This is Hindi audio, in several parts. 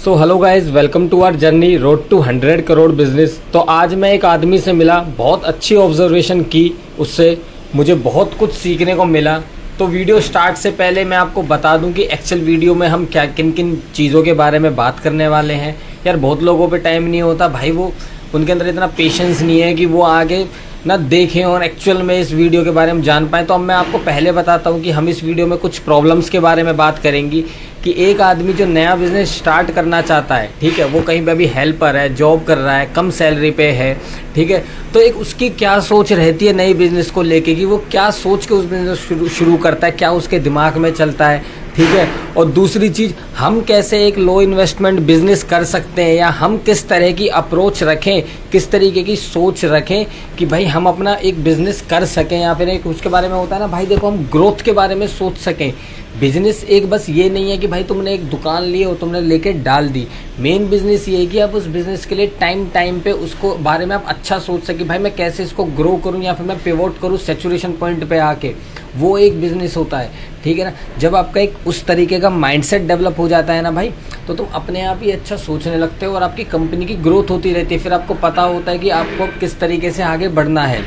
So hello guys, welcome to our journey road to 100 crore business. तो आज मैं एक आदमी से मिला, बहुत अच्छी ऑब्जर्वेशन की, उससे मुझे बहुत कुछ सीखने को मिला। तो वीडियो स्टार्ट से पहले मैं आपको बता दूं कि एक्चुअल वीडियो में हम क्या किन किन चीज़ों के बारे में बात करने वाले हैं। यार बहुत लोगों पे टाइम नहीं होता भाई, वो उनके अंदर इतना पेशेंस नहीं है कि वो आगे ना देखें और एक्चुअल में इस वीडियो के बारे में जान पाएँ। तो अब मैं आपको पहले बताता हूँ कि हम इस वीडियो में कुछ प्रॉब्लम्स के बारे में बात करेंगी कि एक आदमी जो नया बिज़नेस स्टार्ट करना चाहता है, ठीक है, वो कहीं पे अभी हेल्पर है, जॉब कर रहा है, कम सैलरी पे है, ठीक है, तो एक उसकी क्या सोच रहती है नई बिज़नेस को लेके कि वो क्या सोच के उस बिज़नेस शुरू करता है, क्या उसके दिमाग में चलता है, ठीक है। और दूसरी चीज़, हम कैसे एक लो इन्वेस्टमेंट बिजनेस कर सकते हैं, या हम किस तरह की अप्रोच रखें, किस तरीके की सोच रखें कि भाई हम अपना एक बिज़नेस कर सकें, या फिर एक उसके बारे में होता है ना भाई, देखो हम ग्रोथ के बारे में सोच सकें। बिजनेस एक बस ये नहीं है कि भाई तुमने एक दुकान ली और तुमने लेके डाल दी। मेन बिजनेस ये है कि आप उस बिज़नेस के लिए टाइम पे उसको बारे में आप अच्छा सोच सके, भाई मैं कैसे इसको ग्रो करूं या फिर मैं पिवोट करूं सैचुरेशन पॉइंट पे आके। वो एक बिज़नेस होता है, ठीक है ना। जब आपका एक उस तरीके का माइंडसेट डेवलप हो जाता है ना भाई, तो तुम अपने आप ही अच्छा सोचने लगते हो और आपकी कंपनी की ग्रोथ होती रहती है। फिर आपको पता होता है कि आपको किस तरीके से आगे बढ़ना है।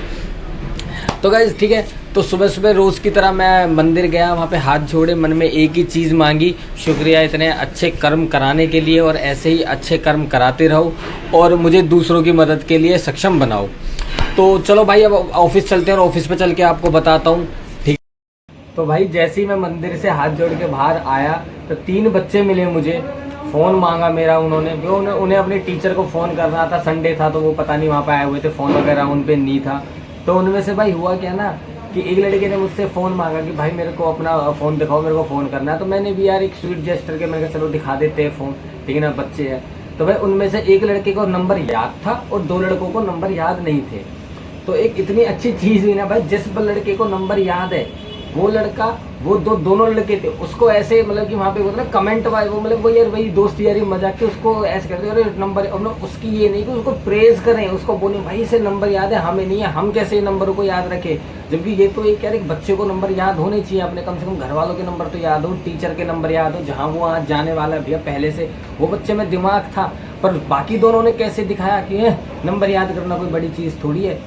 तो गाइस ठीक है, तो सुबह सुबह रोज़ की तरह मैं मंदिर गया, वहाँ पे हाथ जोड़े, मन में एक ही चीज़ मांगी, शुक्रिया इतने अच्छे कर्म कराने के लिए, और ऐसे ही अच्छे कर्म कराते रहो और मुझे दूसरों की मदद के लिए सक्षम बनाओ। तो चलो भाई अब ऑफिस चलते हैं और ऑफिस पे चल के आपको बताता हूँ, ठीक। तो भाई जैसे ही मैं मंदिर से हाथ जोड़ के बाहर आया तो 3 बच्चे मिले मुझे, फ़ोन मांगा मेरा उन्होंने, उन्हें अपने टीचर को फ़ोन करना था, संडे था तो वो पता नहीं वहाँ पे आए हुए थे, फ़ोन वगैरह उन पे नहीं था। तो उनमें से भाई हुआ क्या ना कि एक लड़के ने मुझसे फ़ोन मांगा कि भाई मेरे को अपना फ़ोन दिखाओ, मेरे को फ़ोन करना है। तो मैंने भी यार एक स्वीट जेस्टर के मैंने कहा चलो दिखा देते हैं फ़ोन, ठीक है ना, बच्चे हैं। तो भाई उनमें से एक लड़के को नंबर याद था और 2 लड़कों को नंबर याद नहीं थे। तो एक इतनी अच्छी चीज़ हुई ना भाई, जिस लड़के को नंबर याद है वो लड़का, वो दोनों लड़के थे, उसको ऐसे मतलब कि वहाँ पे होता ना कमेंट वाले, वो मतलब वो यार वही दोस्त यारी मजाक के उसको ऐसे करते अरे नंबर, और उसकी ये नहीं कि उसको प्रेज करें, उसको बोले भाई इसे नंबर याद है, हमें नहीं है, हम कैसे नंबरों को याद रखें। जबकि ये तो एक यार एक बच्चे को नंबर याद होने चाहिए अपने, कम से कम घर वालों के नंबर तो याद हो, टीचर के नंबर याद हो, जहाँ वो आज जाने वाला है भैया पहले से वो बच्चे में दिमाग था। पर बाकी दोनों ने कैसे दिखाया कि नंबर याद करना कोई बड़ी चीज़ थोड़ी है,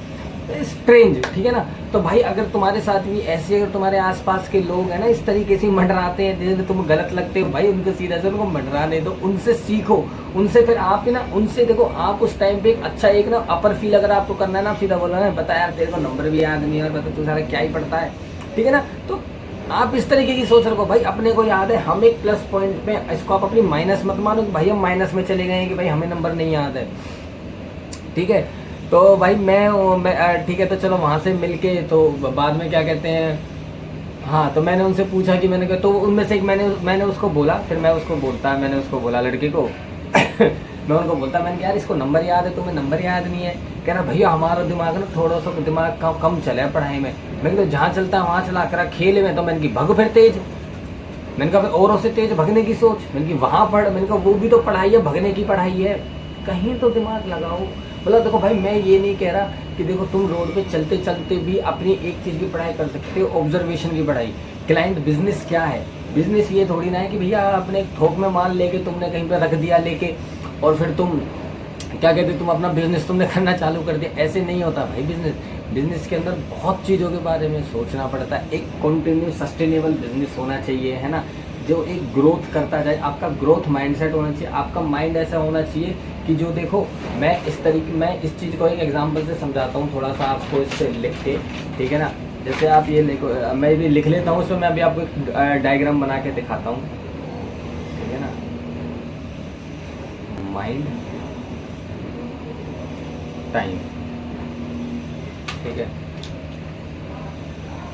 स्ट्रेंज, ठीक है ना। तो भाई अगर तुम्हारे साथ भी ऐसे, अगर तुम्हारे आसपास के लोग हैं ना इस तरीके से मंडराते हैं, जैसे तुम गलत लगते हो भाई, उनको सीधा से उनको मंडराने दो, उनसे सीखो, उनसे फिर आप ना उनसे देखो, आप उस टाइम पे एक अच्छा एक ना अपर फील अगर आपको करना है ना, सीधा बोलना है बता यार तेरे को नंबर भी याद नहीं है और बता तू सारा क्या ही पढ़ता है, ठीक है ना। तो आप इस तरीके की सोच रखो, भाई अपने को याद है, हम एक प्लस पॉइंट में, इसको आप अपनी माइनस मत मानो कि भाई हम माइनस में चले गए हैं कि भाई हमें नंबर नहीं याद है, ठीक है। तो भाई मैं ठीक है, तो चलो वहाँ से मिलके तो बाद में क्या कहते हैं, हाँ तो मैंने उनसे पूछा कि मैंने कहा, तो उनमें से एक मैंने उसको बोला, फिर मैं उसको बोलता, मैंने उसको बोला लड़के को मैं उनको बोलता, मैंने कहा यार इसको नंबर याद है, तुम्हें नंबर याद नहीं है। कह रहा भैया हमारा दिमाग ना थोड़ा सा दिमाग कम चला है पढ़ाई में। मैंने कहा जहाँ चलता है वहाँ चला करा, खेल में तो मैंने की भग फिर तेज, मैंने कहा औरों से तेज भगने की सोच, मैंने की वहाँ पढ़, मैंने कहा वो भी तो पढ़ाई है, भगने की पढ़ाई है, कहीं तो दिमाग लगाओ। मतलब देखो भाई मैं ये नहीं कह रहा कि देखो तुम रोड पे चलते चलते भी अपनी एक चीज़ की पढ़ाई कर सकते हो, ऑब्जर्वेशन की पढ़ाई। क्लाइंट बिजनेस क्या है, बिजनेस ये थोड़ी ना है कि भैया आपने थोक में माल लेके तुमने कहीं पे रख दिया लेके और फिर तुम क्या कहते तुम अपना बिजनेस तुमने करना चालू कर दिया, ऐसे नहीं होता भाई। बिजनेस के अंदर बहुत चीज़ों के बारे में सोचना पड़ता है। एक कंटिन्यू सस्टेनेबल बिजनेस होना चाहिए, है ना, जो एक ग्रोथ करता जाए। आपका ग्रोथ माइंडसेट होना चाहिए, आपका माइंड ऐसा होना चाहिए कि जो देखो, मैं इस चीज़ को एक एग्जांपल से समझाता हूँ, थोड़ा सा आपको इससे लिख के, ठीक है ना। जैसे आप ये लिखो, मैं भी लिख लेता हूँ, उसमें मैं अभी आपको एक डायग्राम बना के दिखाता हूँ, ठीक है ना। माइंड टाइम, ठीक है।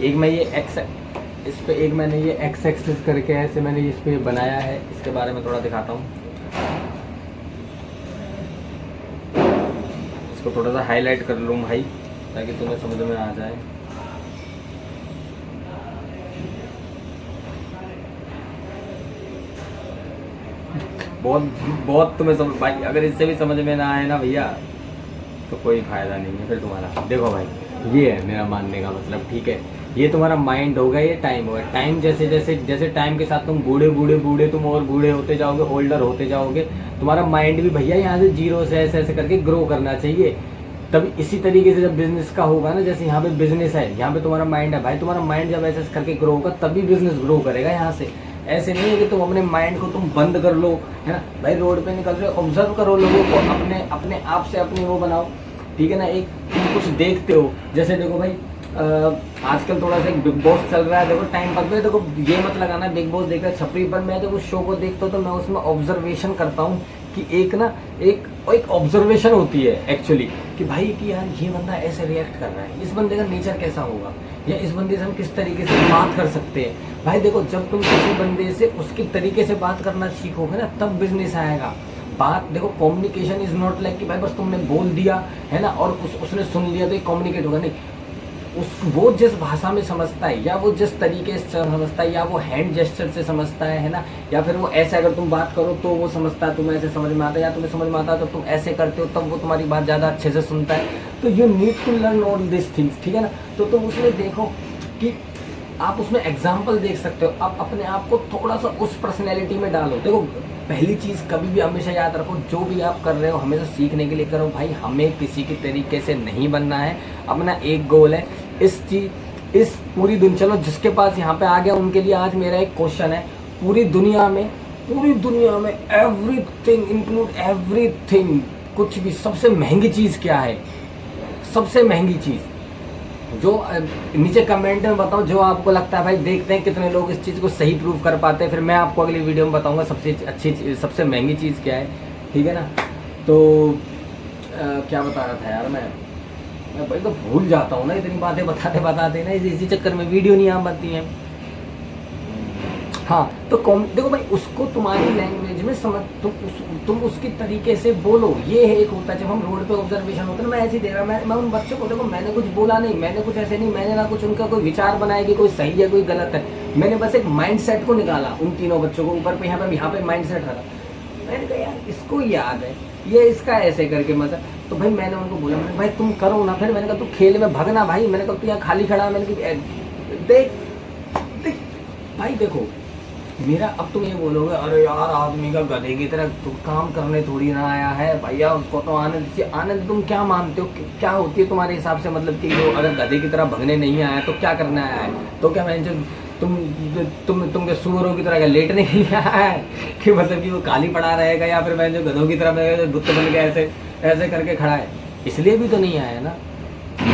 एक मैं ये इस पे एक मैंने ये एक्स एक्सिस करके ऐसे मैंने इस पे बनाया है, इसके बारे में थोड़ा दिखाता हूँ। इसको थोड़ा सा हाईलाइट कर लूँ भाई ताकि तुम्हें समझ में आ जाए। बहुत तुम्हें समझ भाई, अगर इससे भी समझ में ना आए ना भैया तो कोई फायदा नहीं है फिर तुम्हारा। देखो भाई ये है मेरा मानने का मतलब, ठीक है। ये तुम्हारा माइंड होगा, ये टाइम होगा। टाइम जैसे जैसे जैसे टाइम के साथ तुम बूढ़े बूढ़े बूढ़े तुम और बूढ़े होते जाओगे, होल्डर होते जाओगे, तुम्हारा माइंड भी भैया यहाँ से जीरो से ऐसे ऐसे करके ग्रो करना चाहिए। तब इसी तरीके से जब बिजनेस का होगा ना, जैसे यहाँ पे बिजनेस है, यहाँ पे तुम्हारा माइंड है भाई, तुम्हारा माइंड जब ऐसे करके ग्रो होगा तभी बिजनेस ग्रो करेगा यहाँ से। ऐसे नहीं है कि तुम अपने माइंड को तुम बंद कर लो, है ना भाई। रोड पे निकल रहे हो, ऑब्जर्व करो लोगों को, अपने अपने आप से अपनी वो बनाओ, ठीक है ना। एक तुम कुछ देखते हो, जैसे देखो भाई आजकल थोड़ा सा बिग बॉस चल रहा है, देखो टाइम पर पे, देखो ये मत लगाना बिग बॉस देख रहा है छपरी पर। मैं जब उस शो को देखता हूँ तो मैं उसमें ऑब्जर्वेशन करता हूँ कि एक ना एक ऑब्जर्वेशन होती है एक्चुअली, कि भाई कि यार ये बंदा ऐसे रिएक्ट कर रहा है, इस बंदे का नेचर कैसा होगा, या इस बंदे से हम किस तरीके से बात कर सकते हैं। भाई देखो जब तुम किसी बंदे से उसके तरीके से बात करना सीखोगे ना, तब बिजनेस आएगा। बात देखो, कम्युनिकेशन इज नॉट लाइक कि भाई बस तुमने बोल दिया है ना और उसने सुन लिया तो ये कम्युनिकेट होगा, नहीं। वो जिस भाषा में समझता है, या वो जिस तरीके से समझता है, या वो हैंड जेस्चर से समझता है ना, या फिर वो ऐसे अगर तुम बात करो तो वो समझता है, तुम्हें ऐसे समझ में आता है, या तुम्हें समझ में आता है तो तुम ऐसे करते हो, तब वो तुम्हारी बात ज़्यादा अच्छे से सुनता है। तो you need to learn all this things, ठीक है ना। तो तुम उसमें देखो कि आप उसमें एग्जाम्पल देख सकते हो, आप अपने आप को थोड़ा सा उस पर्सनैलिटी में डालो। देखो पहली चीज़ कभी भी हमेशा याद रखो, जो भी आप कर रहे हो हमेशा सीखने के लिए करो भाई। हमें किसी के तरीके से नहीं बनना है, अपना एक गोल है। इस पूरी दुनिया, चलो जिसके पास यहाँ पे आ गया उनके लिए आज मेरा एक क्वेश्चन है, पूरी दुनिया में एवरीथिंग इंक्लूड एवरीथिंग, कुछ भी सबसे महंगी चीज़ क्या है? सबसे महंगी चीज़ जो नीचे कमेंट में बताओ, जो आपको लगता है। भाई देखते हैं कितने लोग इस चीज़ को सही प्रूव कर पाते हैं, फिर मैं आपको अगली वीडियो में बताऊंगा सबसे अच्छी सबसे महंगी चीज़ क्या है, ठीक है ना। तो क्या बता रहा था यार मैं भाई, तो भूल जाता हूँ ना इतनी बातें बताते बताते ना, इसी चक्कर में वीडियो नहीं आ पाती है। हाँ तो देखो भाई, उसको तुम्हारी लैंग्वेज में समझ, तुम उसकी तरीके से बोलो। ये है एक होता है जब हम रोड पे ऑब्जर्वेशन होता है ना, मैं ऐसे ही देख रहा, मैं उन बच्चों को देखो, मैंने कुछ बोला नहीं, मैंने कुछ ऐसे नहीं, मैंने ना कुछ उनका कोई विचार बनाया कि कोई सही है कोई गलत है। मैंने बस एक माइंड सेट को निकाला, उन तीनों बच्चों को ऊपर पे यहाँ पे माइंड सेट रहा। मैंने कहा यार इसको याद है, ये इसका ऐसे करके मजा। तो भाई मैंने उनको बोला, मैंने भाई तुम करो ना। फिर मैंने कहा तू खेल में भगना भाई, मैंने कहा तू यहाँ खाली खड़ा। मैंने कहा देख भाई देखो मेरा, अब तुम ये बोलोगे अरे यार आदमी का गधे की तरह तो काम करने थोड़ी ना आया है भैया, उसको तो आनंद तुम क्या मानते हो, क्या होती है तुम्हारे हिसाब से? मतलब कि वो अगर गधे की तरह भगने नहीं आया तो क्या करने आया है? तो क्या मैं जो तुम के सुअरों की तरह लेटने के लिए आया है कि मतलब कि वो काली पड़ा रहेगा, या फिर मैं जो गधों की तरह मैं गुत्त बन के ऐसे ऐसे करके खड़ा है? इसलिए भी तो नहीं आया ना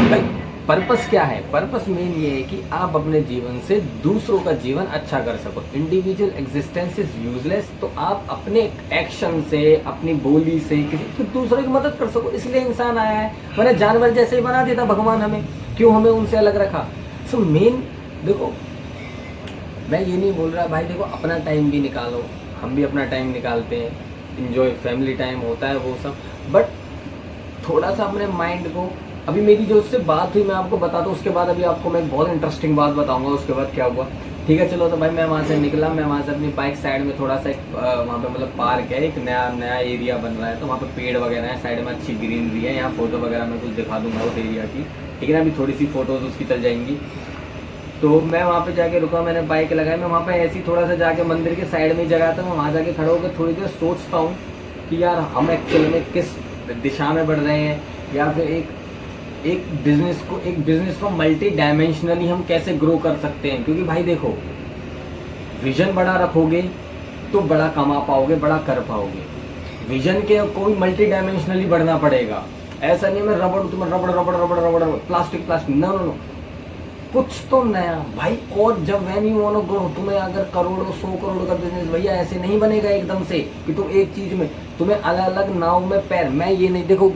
भाई। पर्पस क्या है? पर्पस मेन ये है कि आप अपने जीवन से दूसरों का जीवन अच्छा कर सको। इंडिविजुअल एग्जिस्टेंस इज यूजलेस, तो आप अपने एक्शन से, अपनी बोली से किसी दूसरे की मदद कर सको, इसलिए इंसान आया है। मैंने जानवर जैसे ही बना देता भगवान हमें, क्यों हमें उनसे अलग रखा? सो मेन देखो, मैं ये नहीं बोल रहा भाई, देखो अपना टाइम भी निकालो, हम भी अपना टाइम निकालते हैं, इंजॉय फैमिली टाइम होता है वो सब, बट थोड़ा सा अपने माइंड को। अभी मेरी जो उससे बात हुई मैं आपको बताता हूँ, उसके बाद अभी आपको मैं एक बहुत इंटरेस्टिंग बात बताऊंगा उसके बाद क्या हुआ, ठीक है। चलो तो भाई मैं वहाँ से निकला, मैं वहाँ से अपनी बाइक साइड में थोड़ा सा वहाँ पे मतलब पार्क है, एक नया एरिया बन रहा है, तो वहाँ पे पेड़ वगैरह है, साइड में अच्छी ग्रीनरी है, यहाँ फोटो वगैरह मैं कुछ दिखा दूंगा उस एरिया की, ठीक है ना। अभी थोड़ी सी फोटोज उसकी चल जाएंगी। तो मैं वहाँ पे जाके रुका, मैंने बाइक लगाई, मैं वहाँ पे ऐसी थोड़ा सा जाके मंदिर के साइड में जगह था, मैं वहाँ जाके खड़ा होकर थोड़ी देर सोचता हूँ कि यार हम एक्चुअल में किस दिशा में बढ़ रहे हैं, या फिर एक बिजनेस को मल्टी डायमेंशनली हम कैसे ग्रो कर सकते हैं। क्योंकि भाई देखो, विजन बड़ा रखोगे तो बड़ा कमा पाओगे, बड़ा कर पाओगे। विजन के कोई मल्टी डायमेंशनली बढ़ना पड़ेगा, ऐसा नहीं मैं रबड़ प्लास्टिक नो, कुछ तो नया भाई। और जब when you want to grow, तुम्हें अगर करोड़ों 100 करोड़ का बिजनेस भैया ऐसे नहीं बनेगा एकदम से कि तुम एक चीज में, तुम्हें अलग अलग नाव में पैर। मैं ये नहीं, देखो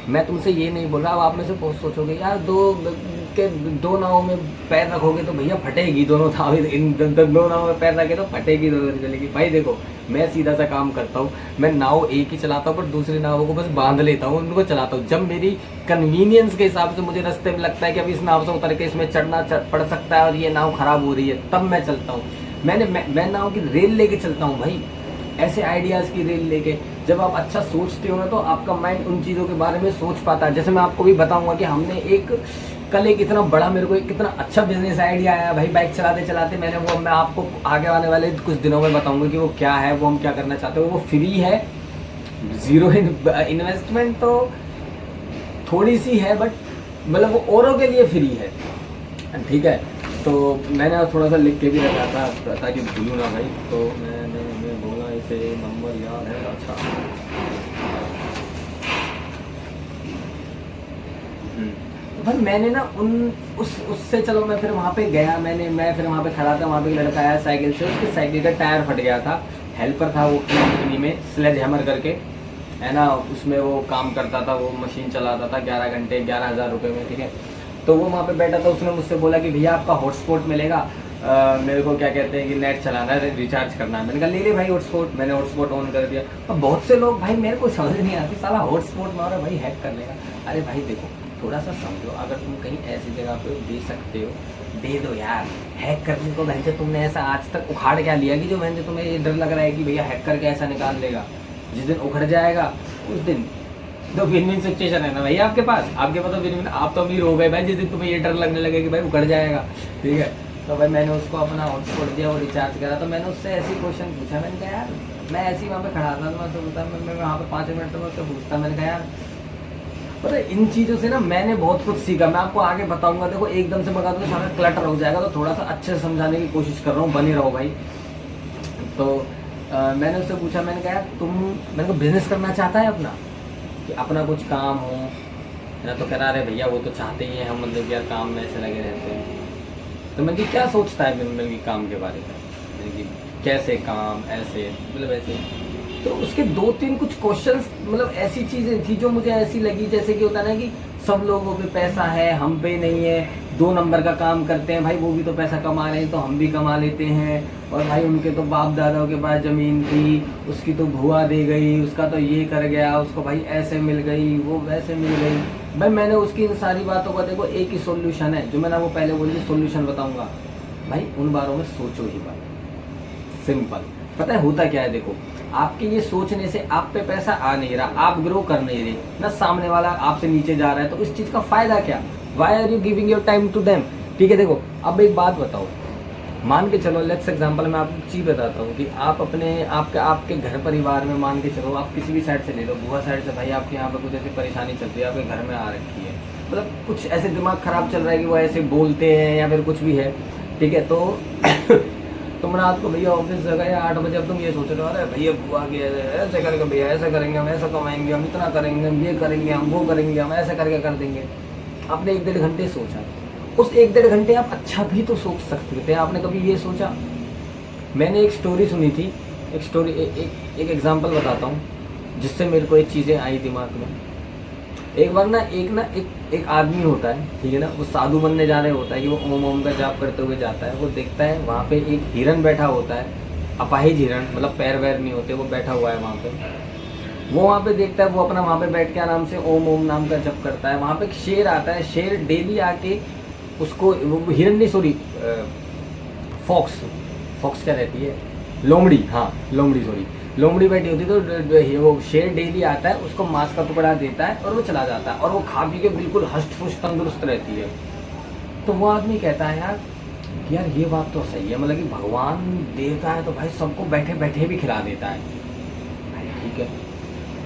मैं तुमसे ये नहीं बोल रहा, अब आप में से बहुत सोचोगे यार दो नाव में पैर रखोगे तो भैया फटेगी दोनों नाव, इन दो नाव में पैर रखे तो फटेगी, दोनों चलेगी। भाई देखो मैं सीधा सा काम करता हूँ, मैं नाव एक ही चलाता हूँ, पर दूसरी नावों को बस बांध लेता हूँ, उनको चलाता हूँ। जब मेरी कन्वीनियंस के हिसाब से मुझे रास्ते में लगता है कि अभी इस नाव से उतर के इसमें चढ़ना पड़ सकता है और ये नाव खराब हो रही है, तब मैं चलता हूँ। मैं नाव की रेल लेके चलता हूँ भाई, ऐसे आइडियाज़ की रेल लेके। जब आप अच्छा सोचते हो ना तो आपका माइंड उन चीज़ों के बारे में सोच पाता है। जैसे मैं आपको भी बताऊंगा कि हमने कल एक इतना बड़ा मेरे को एक इतना अच्छा बिजनेस आइडिया आया भाई बाइक चलाते चलाते मैंने, वो मैं आपको आगे आने वाले कुछ दिनों में बताऊंगा कि वो क्या है, वो हम क्या करना चाहते हो। वो फ्री है, ज़ीरो इन्वेस्टमेंट तो थोड़ी सी है, बट मतलब वो औरों के लिए फ्री है, ठीक है। तो मैंने थोड़ा सा लिख के भी रखा था ताकि भूलूँ ना भाई, तो मैंने बोला इसे नंबर याद है। अच्छा तो भाई मैंने ना उससे चलो मैं फिर वहाँ पे गया, मैं फिर वहाँ पे खड़ा था, वहाँ पे एक लड़का आया साइकिल से, उसकी साइकिल का टायर फट गया था। हेल्पर था वो कंपनी में, स्लेज हैमर करके है ना, उसमें वो काम करता था, वो मशीन चलाता था 11 घंटे 11,000 रुपये में, ठीक है। तो वो वहाँ पे बैठा था, उसने मुझसे बोला कि भैया आपका हॉटस्पॉट मिलेगा, मेरे को क्या कहते हैं कि नेट चलाना है, रिचार्ज करना है। मैंने कहा ले ले भाई हॉटस्पॉट, मैंने हॉटस्पॉट ऑन कर दिया। और बहुत से लोग भाई मेरे को समझ नहीं आती, साला हॉटस्पॉट मारो भाई हैक कर लेगा। अरे भाई देखो थोड़ा सा समझो, अगर तुम कहीं ऐसी जगह पे दे सकते हो दे दो यार। हैक करने को भैंसे तुमने ऐसा आज तक उखाड़ क्या लिया कि जो भैंसे तुम्हें ये डर लग रहा है कि भैया हैक करके ऐसा निकाल लेगा। जिस दिन उखड़ जाएगा उस दिन तो विन विन सिचुएशन है ना भाई आपके पास तो विन विन, आप तो अमीर हो गए भाई जिस दिन तुम्हें ये डर लगने लगे कि भाई उखड़ जाएगा, ठीक है। तो भाई मैंने उसको अपना हॉटस्पॉट दिया, वो रिचार्ज करा। तो मैंने उससे ऐसी क्वेश्चन पूछा, मैंने कहा यार मैं ऐसे ही वहाँ पे खड़ा था, तो मैं सोचता मैं वहाँ पे 5 मिनट तो मैं उससे पूछता। मैंने कहा यार पता है इन चीज़ों से ना मैंने बहुत कुछ सीखा, मैं आपको आगे बताऊंगा। देखो एकदम से बता दूँ सारा क्लटर हो जाएगा, तो थोड़ा सा अच्छे से समझाने की कोशिश कर रहा हूँ, बने रहो भाई। तो मैंने उससे पूछा, मैंने कहा मैंने को बिजनेस करना चाहता है अपना, कि अपना कुछ काम हो ना। तो कह रहा अरे भैया वो तो चाहते ही हैं हम, मतलब यार काम में ऐसे लगे रहते हैं। तो मैंने क्या सोचता है मतलब कि काम के बारे में, मैंने कि कैसे काम ऐसे मतलब ऐसे। तो उसके 2-3 कुछ क्वेश्चंस मतलब ऐसी चीज़ें थी जो मुझे ऐसी लगी, जैसे कि होता ना कि सब लोगों पे पैसा है हम पे नहीं है, 2 नंबर का काम करते हैं भाई, वो भी तो पैसा कमा रहे हैं तो हम भी कमा लेते हैं। और भाई उनके तो बाप दादाओं के पास ज़मीन थी, उसकी तो भुआ दे गई, उसका तो ये कर गया, उसको भाई ऐसे मिल गई वो वैसे मिल गई। भाई मैंने उसकी इन सारी बातों का देखो एक ही सोल्यूशन है, जो मैंने वो पहले बोली सोल्यूशन बताऊँगा भाई, उन बारों में सोचो ही बात सिंपल। पता है होता क्या है, देखो आपके ये सोचने से आप पे पैसा आ नहीं रहा, आप ग्रो कर नहीं रहे ना, सामने वाला आपसे नीचे जा रहा है, तो इस चीज़ का फायदा क्या? Why are you giving your time to them, ठीक है। देखो अब एक बात बताओ, मान के चलो लेट्स एग्जांपल मैं आपको चीज़ बताता हूँ कि आप अपने आपके घर परिवार में मान के चलो, आप किसी भी साइड से ले लो, बुआ साइड से, भाई आपके यहाँ पर कुछ ऐसी परेशानी चल रही है, आपके घर में आ रखी है, मतलब कुछ ऐसे दिमाग ख़राब चल रहा है कि वो ऐसे बोलते हैं या फिर कुछ भी है, ठीक है। तो तुम रात को भैया ऑफिस से गए 8 बजे, अब तुम ये सोच रहे हो अरे भैया बुआ के ऐसे करेंगे, भैया ऐसा करेंगे, हम ऐसा कमाएंगे, हम इतना करेंगे, हम ये करेंगे, हम वो करेंगे, हम ऐसा करके कर देंगे। आपने 1-1.5 घंटे सोचा, उस 1-1.5 घंटे आप अच्छा भी तो सोच सकते थे। आपने कभी ये सोचा? मैंने एक स्टोरी सुनी थी, एक स्टोरी एक एग्जाम्पल बताता हूँ जिससे मेरे को एक चीज़ें आई दिमाग में। एक बार एक आदमी होता है, ठीक है ना, वो साधु बनने जा रहे होता है कि वो ओम ओम का जाप करते हुए जाता है। वो देखता है वहाँ पे एक हिरन बैठा होता है, अपाहिज हिरन, मतलब पैर वैर नहीं होते, वो बैठा हुआ है वहाँ पे। वो वहाँ पे देखता है, वो अपना वहाँ पे बैठ के आराम से ओम ओम नाम का जप करता है। वहाँ पे एक शेर आता है, शेर डेली आके उसको, हिरन नहीं सॉरी फॉक्स क्या रहती है, लोमड़ी, हाँ लोमड़ी सॉरी, लोमड़ी बैठी होती तो वो शेर डेली आता है, उसको मांस का टुकड़ा देता है और वो चला जाता है, और वो खा पी के बिल्कुल हष्ट पुष्ट तंदुरुस्त रहती है। तो वो आदमी कहता है यार ये बात तो सही है, मतलब कि भगवान देता है तो भाई सबको बैठे बैठे भी खिला देता है भाई, ठीक है।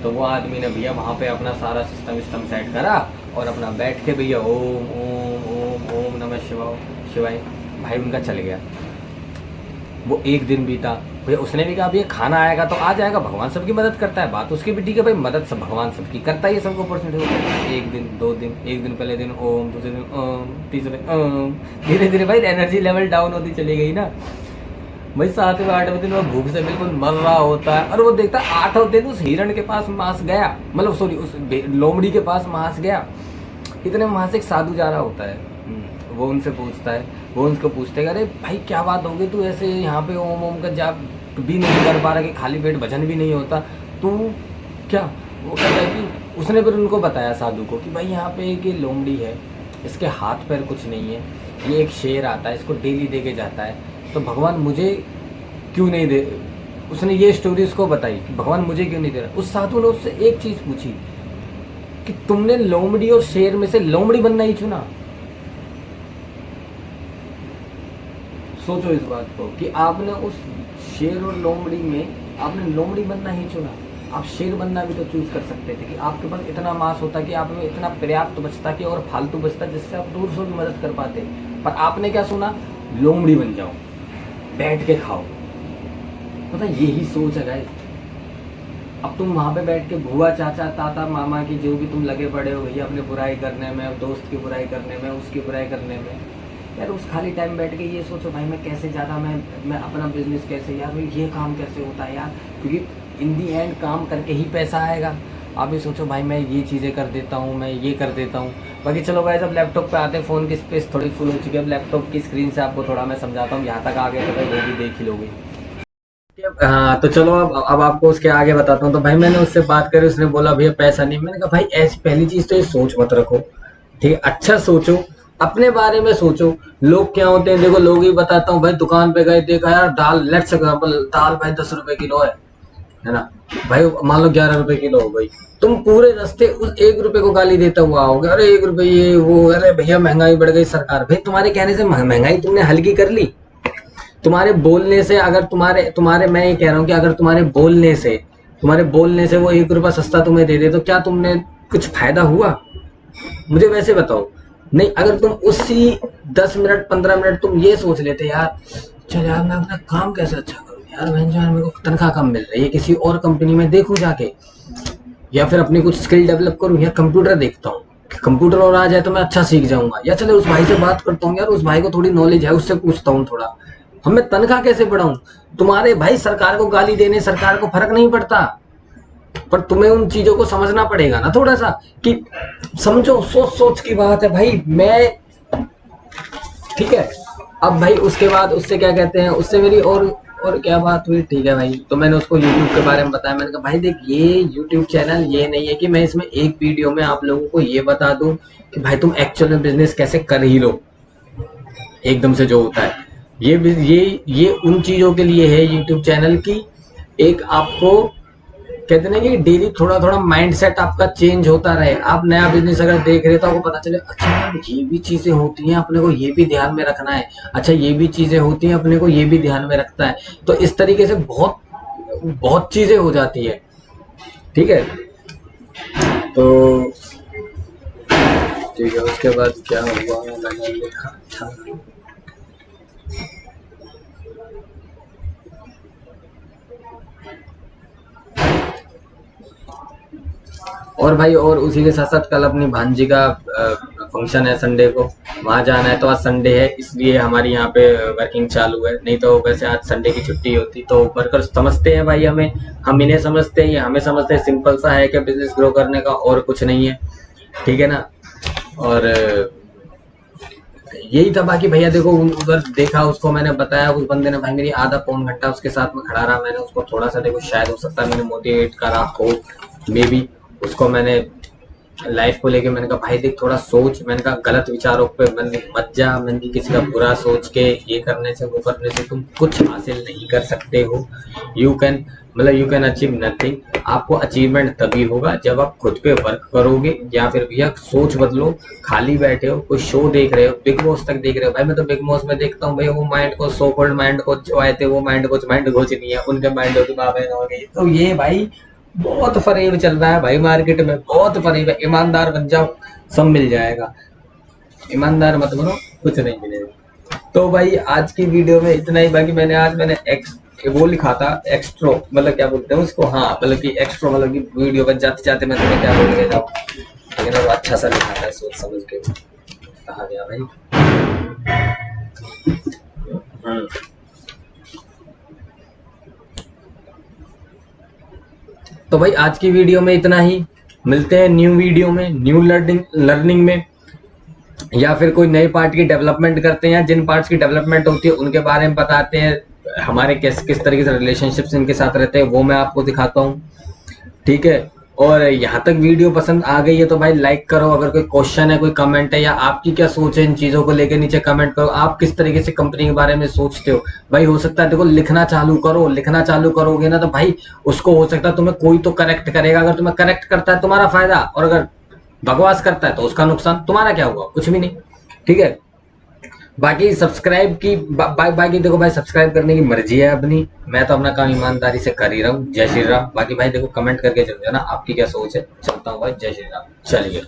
तो वो आदमी ने भैया वहाँ पे अपना सारा सिस्टम सेट करा और अपना बैठ के भैया ओम ओम ओम ओम नमः शिवाय भाई उनका चल गया। वो एक दिन बीता, भैया उसने भी कहा भैया खाना आएगा तो आ जाएगा, भगवान सबकी मदद करता है, बात उसकी भी ठीक है भाई, मदद सब भगवान सबकी करता है, ये सबको अपॉर्चुनिटी होता है। 1 दिन 2 दिन, एक दिन पहले दिन ओम, दूसरे दिन ओम, तीसरे ओम, धीरे धीरे भाई एनर्जी लेवल डाउन होती चली गई ना भाई। 7वें 8वें दिन वो भूख से बिल्कुल मर रहा होता है, और वो देखता है 8वें दिन उस हिरण के पास मांस गया, मतलब सॉरी उस लोमड़ी के पास मांस गया। इतने वहाँ से एक साधु जा रहा होता है, वो उनसे पूछता है, वो उनको पूछते हैं अरे भाई क्या बात होगी, तू ऐसे यहाँ पे ओम ओम का जाप भी नहीं कर पा रहा, कि खाली पेट भजन भी नहीं होता, तू क्या? वो कहता है कि उसने फिर उनको बताया साधु को कि भाई यहाँ पे एक लोमड़ी है, इसके हाथ पैर कुछ नहीं है, ये एक शेर आता है, इसको डेली दे के जाता है, तो भगवान मुझे क्यों नहीं दे। उसने ये स्टोरी उसको बताई कि भगवान मुझे क्यों नहीं दे रहा। उस साधु ने उससे एक चीज़ पूछी कि तुमने लोमड़ी और शेर में से लोमड़ी बनना ही चुना, सोचो इस बात को कि आपने उस शेर और लोमड़ी में आपने लोमड़ी बनना ही चुना। आप शेर बनना भी तो चूज कर सकते थे कि आपके पास इतना मांस होता कि आप में इतना पर्याप्त बचता कि और फालतू बचता जिससे आप दूसरों की मदद कर पाते। पर आपने क्या सुना, लोमड़ी बन जाओ, बैठ के खाओ। पता यही सोच है गाइस। अब तुम वहाँ पे बैठ के बुआ चाचा ताता मामा की जो भी तुम लगे पड़े हो भैया अपने बुराई करने में, दोस्त की बुराई करने में, उसकी बुराई करने में। यार उस खाली टाइम बैठ के ये सोचो भाई मैं कैसे ज़्यादा मैं अपना बिजनेस कैसे, यार भाई ये काम कैसे होता है यार, क्योंकि इन दी एंड काम करके ही पैसा आएगा। आप भी सोचो भाई मैं ये चीज़ें कर देता हूँ, मैं ये कर देता हूँ। बाकी चलो भाई जब लैपटॉप पे आते हैं, फ़ोन की स्पेस थोड़ी फुल हो चुकी है। अब लैपटॉप की स्क्रीन से आपको थोड़ा मैं समझाता हूँ, यहाँ तक आ गए तो भाई वो भी देख ही लोगे। हाँ तो चलो अब आपको उसके आगे बताता हूँ। तो भाई मैंने उससे बात करी, उसने बोला भैया पैसा नहीं। मैंने कहा भाई ऐसी पहली चीज तो ये सोच मत रखो, ठीक है, अच्छा सोचो, अपने बारे में सोचो। लोग क्या होते हैं देखो, लोग ही बताता हूँ भाई, दुकान पे गए देखा यार दाल, लेट्स एग्जांपल दाल भाई 10 रुपए किलो है ना भाई, मान लो 11 रुपए किलो हो गई। तुम पूरे रास्ते उस 1 रुपए को गाली देता हुआ आओगे, अरे 1 रुपए ये वो, अरे भैया महंगाई बढ़ गई सरकार। भाई तुम्हारे कहने से महंगाई तुमने हल्की कर ली? तुम्हारे बोलने से, अगर तुम्हारे तुम्हारे मैं ये कह रहा हूँ कि अगर तुम्हारे बोलने से वो 1 रुपया सस्ता तुम्हें दे दे तो क्या तुमने कुछ फायदा हुआ? मुझे वैसे बताओ। नहीं, अगर तुम उसी 10 मिनट 15 मिनट तुम ये सोच लेते यार, चल यार मैं अपना काम कैसे अच्छा करूँ यार, मेरे को तनख्वाह कम मिल रही है, किसी और कंपनी में देखूँ जाके, या फिर अपनी कुछ स्किल डेवलप करूँ, या कंप्यूटर देखता हूँ, कंप्यूटर और आ जाए तो मैं अच्छा सीख जाऊंगा, या चले उस भाई से बात करता हूँ, यार उस भाई को थोड़ी नॉलेज है उससे पूछता हूँ थोड़ा, हमें तनख्वाह कैसे बढ़ाऊं। तुम्हारे भाई सरकार को गाली देने सरकार को फर्क नहीं पड़ता, पर तुम्हें उन चीजों को समझना पड़ेगा ना थोड़ा सा, कि समझो सोच सोच की बात है भाई। मैं ठीक है, अब भाई उसके बाद उससे क्या कहते हैं, उससे मेरी और क्या बात हुई, ठीक है भाई। तो मैंने उसको YouTube के बारे में बताया। मैंने कहा भाई देख ये YouTube चैनल ये नहीं है कि मैं इसमें एक वीडियो में आप लोगों को ये बता दूं कि भाई तुम एक्चुअल में बिजनेस कैसे कर ही लो एकदम से जो होता है। ये उन चीजों के लिए है YouTube चैनल की, एक आपको कहते हैं कि डेली थोड़ा थोड़ा माइंडसेट आपका चेंज होता रहे। आप नया बिजनेस अगर देख रहे हो तो आपको पता चले अच्छा यार ये भी चीजें होती हैं, अपने को ये भी ध्यान में रखना है, अच्छा ये भी चीजें होती हैं अपने को ये भी ध्यान में रखता है। तो इस तरीके से बहुत बहुत चीजें हो जाती है, ठीक है। तो ठीक है, उसके बाद क्या हुआ, मैंने लिखा था और भाई, और उसी के साथ साथ कल अपनी भांजी का फंक्शन है संडे को, वहां जाना है। तो आज संडे है इसलिए हमारी यहाँ पे वर्किंग चालू है, नहीं तो वैसे आज संडे की छुट्टी होती। तो वर्कर समझते हैं भाई हमें, हम इन्हें समझते हैं, ये हमें समझते हैं। सिंपल सा है कि बिजनेस ग्रो करने का, और कुछ नहीं है, ठीक है ना। और यही था। बाकी भैया देखो उधर देखा, उसको मैंने बताया, उस बंदे ने भाई मेरी आधा पौन घंटा उसके साथ में खड़ा रहा। मैंने उसको थोड़ा सा देखो, शायद हो सकता है मैंने मोटिवेट करा हो, मे बी उसको मैंने लाइफ को लेके मैंने कहा भाई देख थोड़ा सोच। मैंने कहा गलत विचारों पे मैंने मत जा, मैंने किसी का बुरा सोच के ये करने से वो करने से तुम कुछ हासिल नहीं कर सकते हो। You can achieve nothing. आपको अचीवमेंट तभी होगा जब आप खुद पे वर्क करोगे, या फिर भैया सोच बदलो। खाली बैठे हो, कोई शो देख रहे हो, बिग बॉस तक देख रहे हो, भाई मैं तो बिग बॉस में देखता हूँ भैया वो माइंड को, सो कॉल्ड माइंड को जो आए थे वो माइंड को नहीं है, उनके माइंड हो गई। तो ये भाई बहुत फरेब चल रहा है भाई मार्केट में, बहुत फरेब है। ईमानदार बन जाओ, सब मिल जाएगा, ईमानदार मत बनो, कुछ नहीं मिलेगा। तो भाई आज की वीडियो में इतना ही। बाकी मैंने वो लिखा था एक्स्ट्रो, मतलब क्या बोलते हैं उसको, हाँ मतलब कि एक्स्ट्रो, मतलब कि वीडियो बच जाते जाते मैं तुम्हें क्या बोल के जाऊँ, लेकिन वो अच्छा सा लिखा था, सोच समझ के कहा गया भाई। तो भाई आज की वीडियो में इतना ही। मिलते हैं न्यू वीडियो में, न्यू लर्निंग में, या फिर कोई नए पार्ट की डेवलपमेंट करते हैं। जिन पार्ट्स की डेवलपमेंट होती है उनके बारे में बताते हैं, हमारे किस तरीके से रिलेशनशिप्स इनके साथ रहते हैं वो मैं आपको दिखाता हूँ, ठीक है। और यहाँ तक वीडियो पसंद आ गई है तो भाई लाइक करो। अगर कोई क्वेश्चन है, कोई कमेंट है, या आपकी क्या सोच है इन चीजों को लेकर, नीचे कमेंट करो। आप किस तरीके से कंपनी के बारे में सोचते हो भाई। हो सकता है देखो लिखना चालू करो, लिखना चालू करोगे ना तो भाई उसको हो सकता है तुम्हें कोई तो करेक्ट करेगा। अगर तुम्हें करेक्ट करता है तुम्हारा फायदा, और अगर बकवास करता है तो उसका नुकसान। तुम्हारा क्या हुआ? कुछ भी नहीं, ठीक है। बाकी सब्सक्राइब की बाकी देखो भाई, सब्सक्राइब करने की मर्जी है अपनी, मैं तो अपना काम ईमानदारी से कर ही रहा हूँ। जय श्री राम। बाकी भाई देखो कमेंट करके चल जाना आपकी क्या सोच है। चलता हूँ भाई, जय श्री राम। चलिए।